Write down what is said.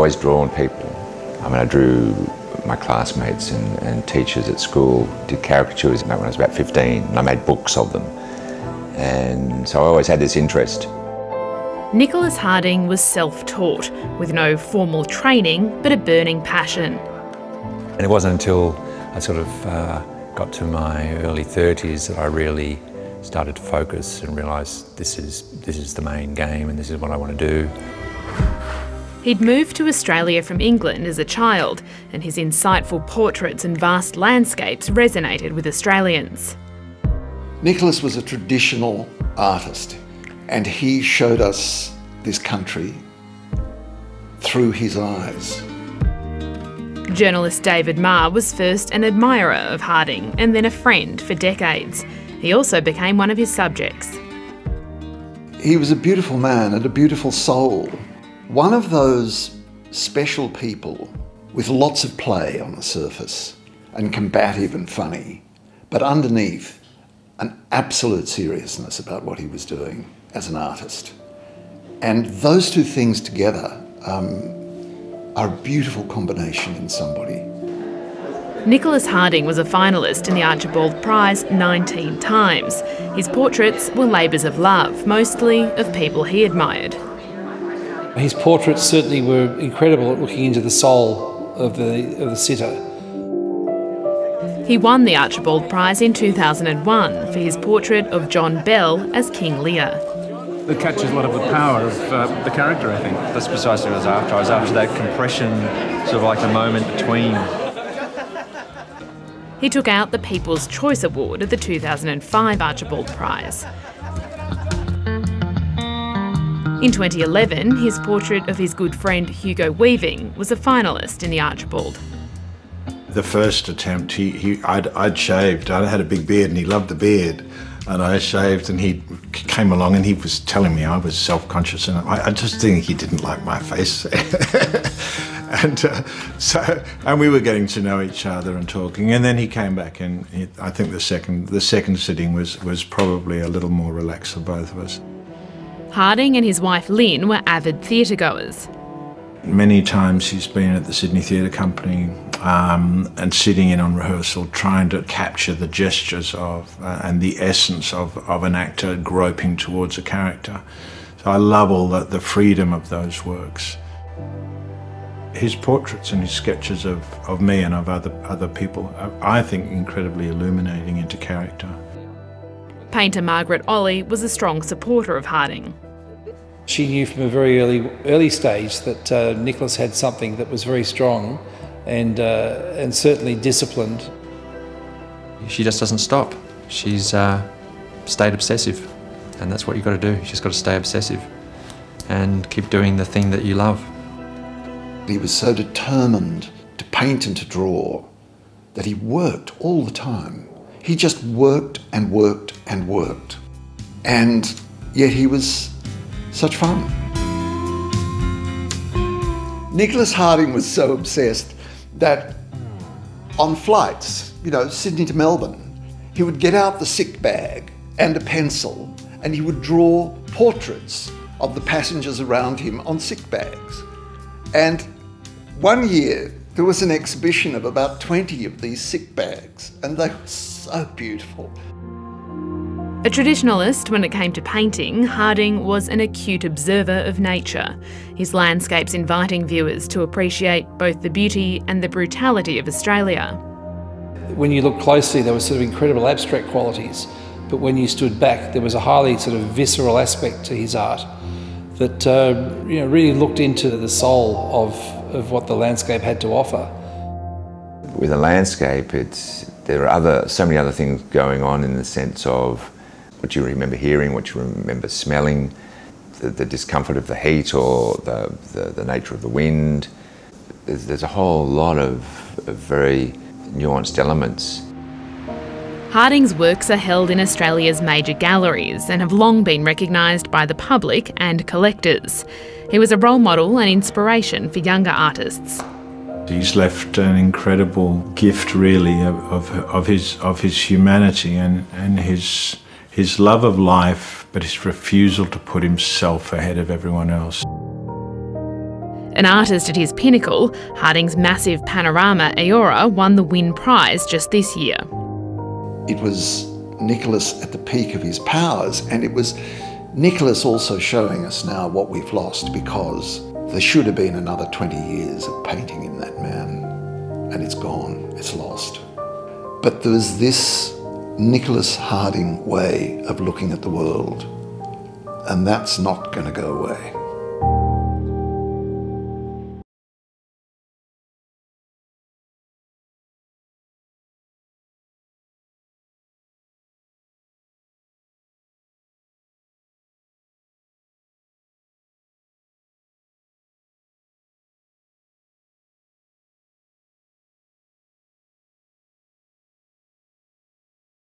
always drawn people. I mean, I drew my classmates and teachers at school, did caricatures when I was about 15, and I made books of them. And so I always had this interest. Nicholas Harding was self-taught, with no formal training, but a burning passion. And it wasn't until I sort of got to my early 30s that I really started to focus and realise this is the main game and this is what I want to do. He'd moved to Australia from England as a child, and his insightful portraits and vast landscapes resonated with Australians. Nicholas was a traditional artist, and he showed us this country through his eyes. Journalist David Marr was first an admirer of Harding and then a friend for decades. He also became one of his subjects. He was a beautiful man and a beautiful soul. One of those special people with lots of play on the surface and combative and funny, but underneath an absolute seriousness about what he was doing as an artist. And those two things together are a beautiful combination in somebody. Nicholas Harding was a finalist in the Archibald Prize 19 times. His portraits were labours of love, mostly of people he admired. His portraits certainly were incredible at looking into the soul of the sitter. He won the Archibald Prize in 2001 for his portrait of John Bell as King Lear. It captures a lot of the power of the character, I think. That's precisely what I was after. I was after that compression, sort of like the moment between. He took out the People's Choice Award at the 2005 Archibald Prize. In 2011, his portrait of his good friend Hugo Weaving was a finalist in the Archibald. The first attempt, I'd shaved. I had a big beard and he loved the beard. And I shaved and he came along and he was telling me I was self-conscious and I just think he didn't like my face. and we were getting to know each other and talking, and then he came back and I think the second sitting was probably a little more relaxed for both of us. Harding and his wife Lynn were avid theatre-goers. Many times he's been at the Sydney Theatre Company and sitting in on rehearsal, trying to capture the gestures of and the essence of an actor groping towards a character. So I love all the freedom of those works. His portraits and his sketches of me and of other people are, I think, incredibly illuminating into character. Painter Margaret Olley was a strong supporter of Harding. She knew from a very early stage that Nicholas had something that was very strong and certainly disciplined. She just doesn't stop. She's stayed obsessive, and that's what you've got to do. You've just got to stay obsessive and keep doing the thing that you love. He was so determined to paint and to draw that he worked all the time. He just worked and worked and worked. And yet he was such fun. Nicholas Harding was so obsessed that on flights, Sydney to Melbourne, he would get out the sick bag and a pencil and he would draw portraits of the passengers around him on sick bags. And one year, there was an exhibition of about 20 of these sick bags, and they were so beautiful. A traditionalist when it came to painting, Harding was an acute observer of nature, his landscapes inviting viewers to appreciate both the beauty and the brutality of Australia. When you look closely, there were sort of incredible abstract qualities, but when you stood back, there was a highly sort of visceral aspect to his art that really looked into the soul of what the landscape had to offer. With a landscape, there are so many other things going on in the sense of what you remember hearing, what you remember smelling, the discomfort of the heat or the nature of the wind. There's a whole lot of very nuanced elements. Harding's works are held in Australia's major galleries and have long been recognised by the public and collectors. He was a role model and inspiration for younger artists. He's left an incredible gift, really, of his humanity and his love of life, but his refusal to put himself ahead of everyone else. An artist at his pinnacle, Harding's massive panorama Eora won the Wynne Prize just this year. It was Nicholas at the peak of his powers, and it was Nicholas also showing us now what we've lost, because there should have been another 20 years of painting in that man, and it's gone, it's lost. But there was this Nicholas Harding way of looking at the world, and that's not going to go away.